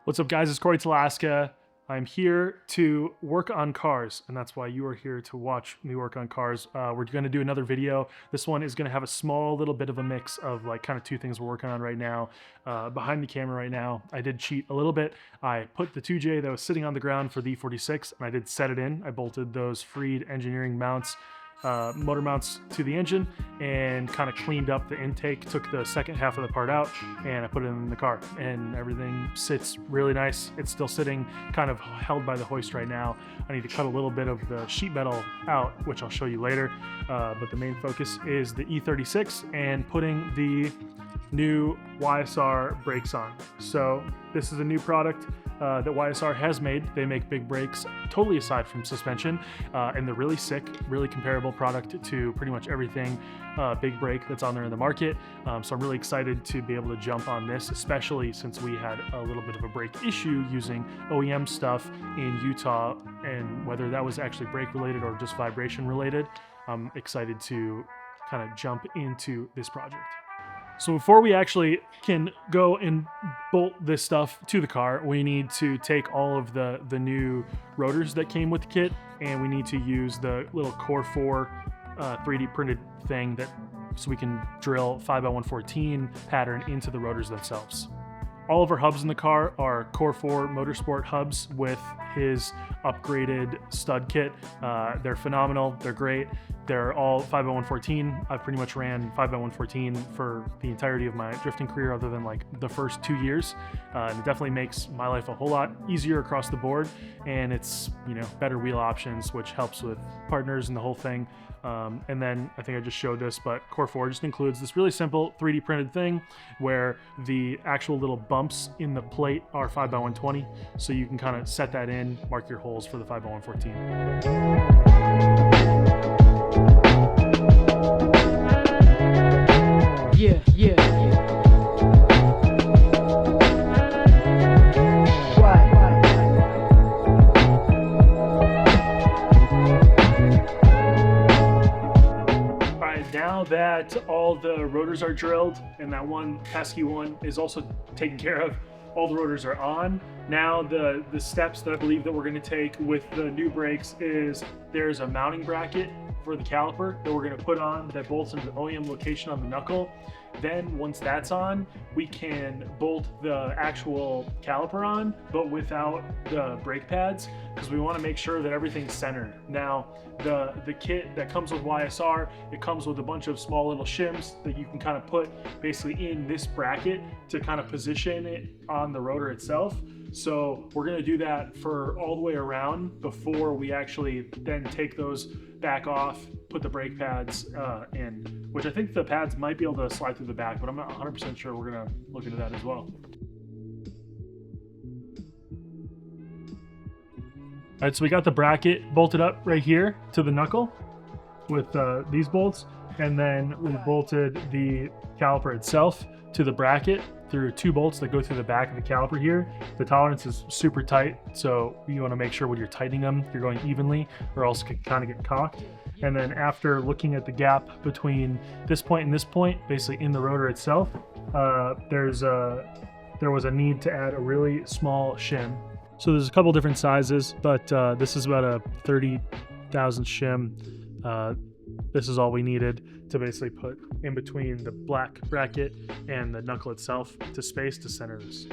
What's up, guys? It's Cory Talaska. I'm here to work on cars, and that's why you are here to watch me work on cars. We're going to do another video. This one is going to have a small little bit of a mix of like kind of two things we're working on right now. Behind the camera right now, I did cheat a little bit. I put the 2J that was sitting on the ground for the E46, and I did set it in. I bolted those freed engineering mounts, motor mounts to the engine, and kind of cleaned up the intake, took the second half of the part out, and I put it in the car, and everything sits really nice. It's still sitting kind of held by the hoist right now. I need to cut a little bit of the sheet metal out, which I'll show you later, but the main focus is the E36 and putting the new YSR brakes on. So this is a new product that YSR has made. They make big brakes totally aside from suspension, and they're really sick, really comparable product to pretty much everything big brake that's on there in the market. So I'm really excited to be able to jump on this, especially since we had a little bit of a brake issue using OEM stuff in Utah, and whether that was actually brake related or just vibration related, I'm excited to kind of jump into this project. So before we actually can go and bolt this stuff to the car, we need to take all of the new rotors that came with the kit, and we need to use the little Core 4 3D printed thing so we can drill 5x114 pattern into the rotors themselves. All of our hubs in the car are Core 4 Motorsport hubs with his upgraded stud kit. They're phenomenal, they're great. They're all 5x114. I've pretty much ran 5x114 for the entirety of my drifting career, other than like the first 2 years. And it definitely makes my life a whole lot easier across the board. And it's, better wheel options, which helps with partners and the whole thing. And then I think I just showed this, but Core 4 just includes this really simple 3D printed thing where the actual little bumps in the plate are 5x120. So you can kind of set that in, mark your holes for the 5x114. Yeah. Now that all the rotors are drilled and that one pesky one is also taken care of, all the rotors are on. Now the steps that I believe that we're going to take with the new brakes is there's a mounting bracket for the caliper that we're going to put on that bolts into the OEM location on the knuckle. Then once that's on, we can bolt the actual caliper on, but without the brake pads, because we want to make sure that everything's centered. Now, the kit that comes with YSR, it comes with a bunch of small little shims that you can kind of put basically in this bracket to kind of position it on the rotor itself. So we're going to do that for all the way around before we actually then take those back off, put the brake pads in, which I think the pads might be able to slide through the back, but I'm not 100% sure. We're going to look into that as well. All right, so we got the bracket bolted up right here to the knuckle with these bolts, and then we bolted the caliper itself to the bracket through 2 bolts that go through the back of the caliper here. The tolerance is super tight, so you want to make sure when you're tightening them, you're going evenly, or else it can kind of get cocked. And then after looking at the gap between this point and this point, basically in the rotor itself, there was a need to add a really small shim. So there's a couple different sizes, but this is about a 30,000 shim. This is all we needed to basically put in between the black bracket and the knuckle itself to space to center this.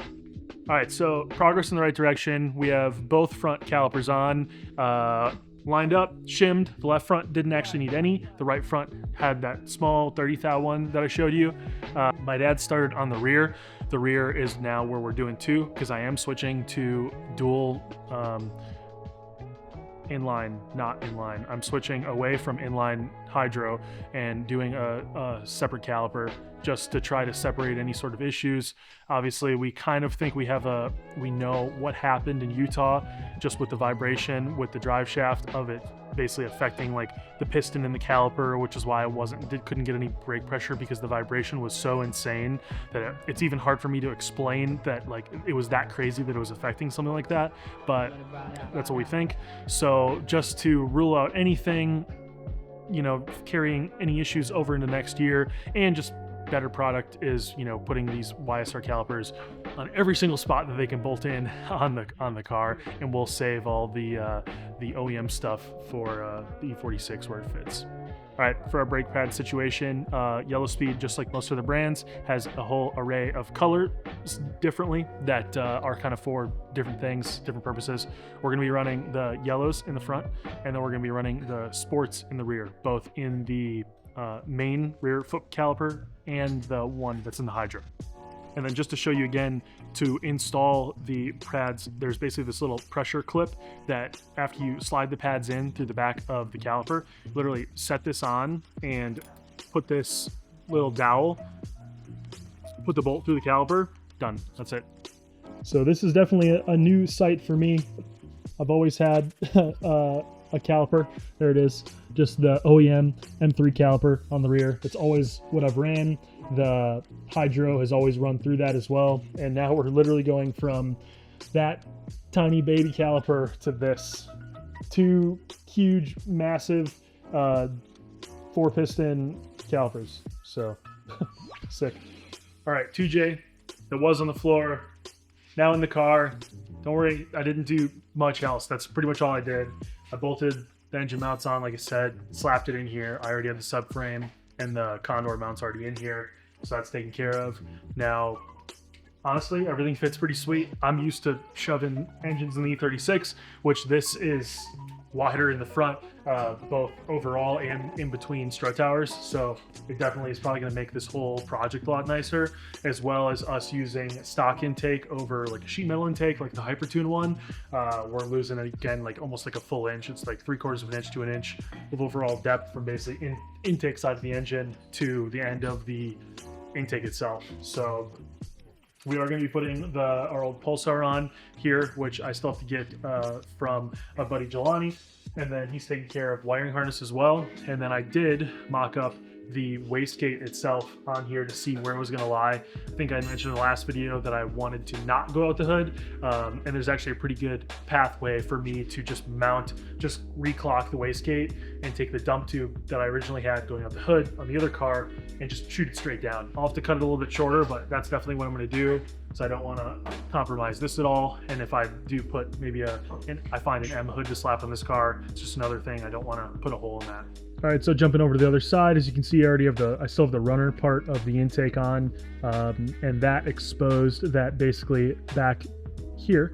All right, so progress in the right direction. We have both front calipers on, lined up, shimmed. The left front didn't actually need any. The right front had that small 30,000 one that I showed you. My dad started on the rear. The rear is now where we're doing 2, because I am switching to dual inline, not inline. I'm switching away from inline hydro and doing a separate caliper just to try to separate any sort of issues. Obviously, we kind of think we know what happened in Utah just with the vibration with the drive shaft of it basically affecting like the piston in the caliper, which is why I couldn't get any brake pressure, because the vibration was so insane that it's even hard for me to explain that like it was that crazy that it was affecting something like that, but that's what we think. So just to rule out anything, carrying any issues over into next year, and just better product is, you know, putting these YSR calipers on every single spot that they can bolt in on the car, and we'll save all the OEM stuff for the E46 where it fits. All right, for our brake pad situation, Yellow Speed, just like most of the brands, has a whole array of colors differently that are kind of for different things, different purposes. We're gonna be running the yellows in the front, and then we're gonna be running the sports in the rear, both in the main rear foot caliper and the one that's in the Hydra. And then just to show you again, to install the pads, there's basically this little pressure clip that after you slide the pads in through the back of the caliper, literally set this on and put this little dowel, put the bolt through the caliper, done, that's it. So this is definitely a new sight for me. I've always had a caliper, there it is, just the OEM M3 caliper on the rear. It's always what I've ran. The Hydro has always run through that as well. And now we're literally going from that tiny baby caliper to this. Two huge, massive 4-piston calipers. So sick. All right, 2J that was on the floor, now in the car. Don't worry, I didn't do much else. That's pretty much all I did. I bolted the engine mounts on, like I said, slapped it in here. I already have the subframe and the Condor mounts already in here, so that's taken care of. Now, honestly, everything fits pretty sweet. I'm used to shoving engines in the E36, which this is wider in the front, both overall and in between strut towers. So it definitely is probably going to make this whole project a lot nicer, as well as us using stock intake over like a sheet metal intake, like the Hypertune one. We're losing, again, like almost like a full inch. It's like 3/4 of an inch to an inch of overall depth from basically intake side of the engine to the end of the intake itself. So we are going to be putting our old Pulsar on here, which I still have to get from my buddy Jelani, and then he's taking care of wiring harness as well. And then I did mock up the wastegate itself on here to see where it was going to lie. I think I mentioned in the last video that I wanted to not go out the hood, and there's actually a pretty good pathway for me to just reclock the wastegate and take the dump tube that I originally had going out the hood on the other car and just shoot it straight down. I'll have to cut it a little bit shorter, but that's definitely what I'm going to do, so I don't want to compromise this at all. And if I do put maybe I find an M hood to slap on this car, it's just another thing. I don't want to put a hole in that. All right, so jumping over to the other side, as you can see, I still have the runner part of the intake on, and that exposed that basically back here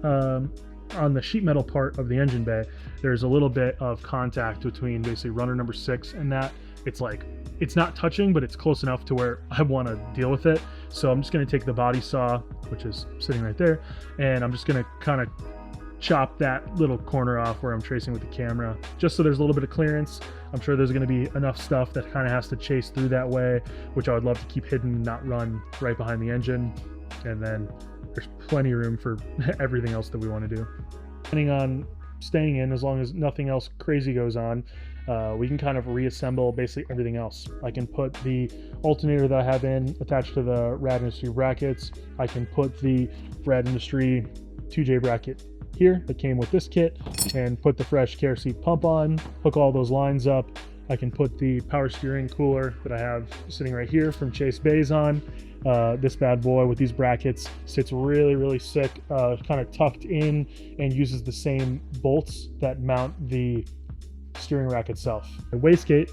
on the sheet metal part of the engine bay. There's a little bit of contact between basically runner number 6 and that. It's not touching, but it's close enough to where I want to deal with it. So I'm just going to take the body saw, which is sitting right there, and I'm just going to kind of chop that little corner off where I'm tracing with the camera, just so there's a little bit of clearance. I'm sure there's going to be enough stuff that kind of has to chase through that way, which I would love to keep hidden and not run right behind the engine. And then there's plenty of room for everything else that we want to do. Depending on staying in, as long as nothing else crazy goes on, we can kind of reassemble basically everything else. I can put the alternator that I have in attached to the Rad Industry brackets. I can put the Rad Industry 2J bracket here that came with this kit and put the fresh care seat pump on, hook all those lines up. I can put the power steering cooler that I have sitting right here from Chase Bays on. This bad boy with these brackets sits really, really sick, kind of tucked in, and uses the same bolts that mount the steering rack itself. The wastegate,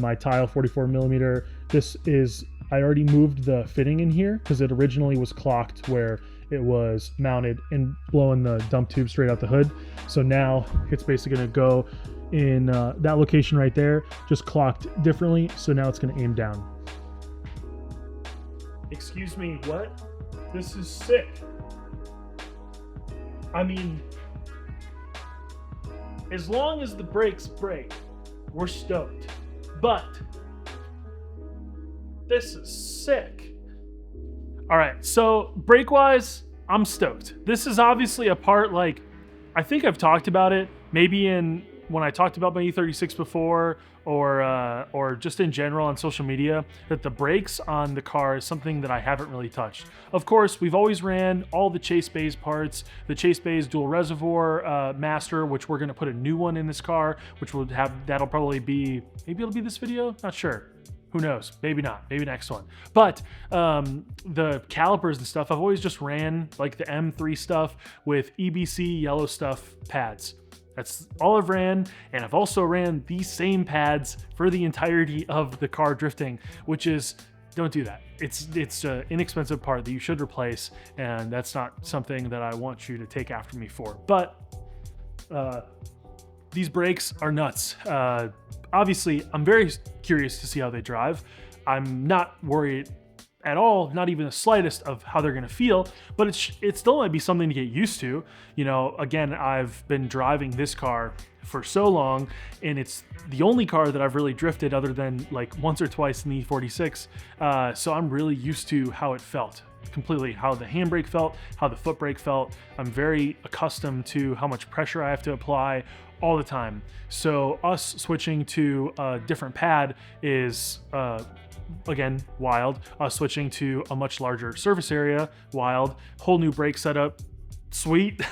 my tile 44 millimeter, I already moved the fitting in here because it originally was clocked where it was mounted and blowing the dump tube straight out the hood. So now it's basically going to go in that location right there, just clocked differently. So now it's going to aim down. Excuse me, what? This is sick. I mean, as long as the brakes brake, we're stoked. But this is sick. All right, so brake-wise, I'm stoked. This is obviously a part, like, I think I've talked about it, maybe when I talked about my E36 before, or just in general on social media, that the brakes on the car is something that I haven't really touched. Of course, we've always ran all the Chase Bays parts, the Chase Bays dual reservoir master, which we're gonna put a new one in this car, which that'll probably be, maybe it'll be this video, not sure. Who knows? Maybe not. Maybe next one. But the calipers and stuff, I've always just ran like the M3 stuff with EBC yellow stuff pads. That's all I've ran, and I've also ran these same pads for the entirety of the car drifting, which is, don't do that. It's an inexpensive part that you should replace, and that's not something that I want you to take after me for. But these brakes are nuts. Obviously, I'm very curious to see how they drive. I'm not worried at all, not even the slightest, of how they're going to feel, but it still might be something to get used to. You know, again, I've been driving this car for so long, and it's the only car that I've really drifted other than like once or twice in the E46. So I'm really used to how it felt. Completely how the handbrake felt, how the foot brake felt. I'm very accustomed to how much pressure I have to apply all the time. So us switching to a different pad is again, wild. Switching to a much larger surface area, wild. Whole new brake setup, sweet.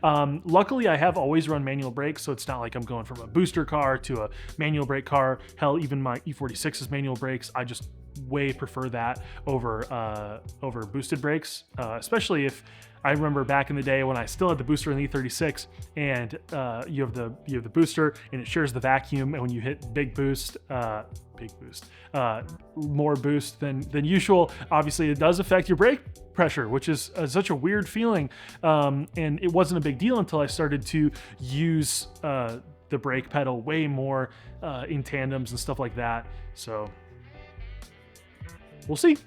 Luckily, I have always run manual brakes, so it's not like I'm going from a booster car to a manual brake car. Hell, even my E46's manual brakes, I just way prefer that over boosted brakes, especially if I remember back in the day when I still had the booster in the E36, and you have the booster and it shares the vacuum, and when you hit more boost than usual, obviously it does affect your brake pressure, which is such a weird feeling, and it wasn't a big deal until I started to use the brake pedal way more in tandems and stuff like that. So we'll see.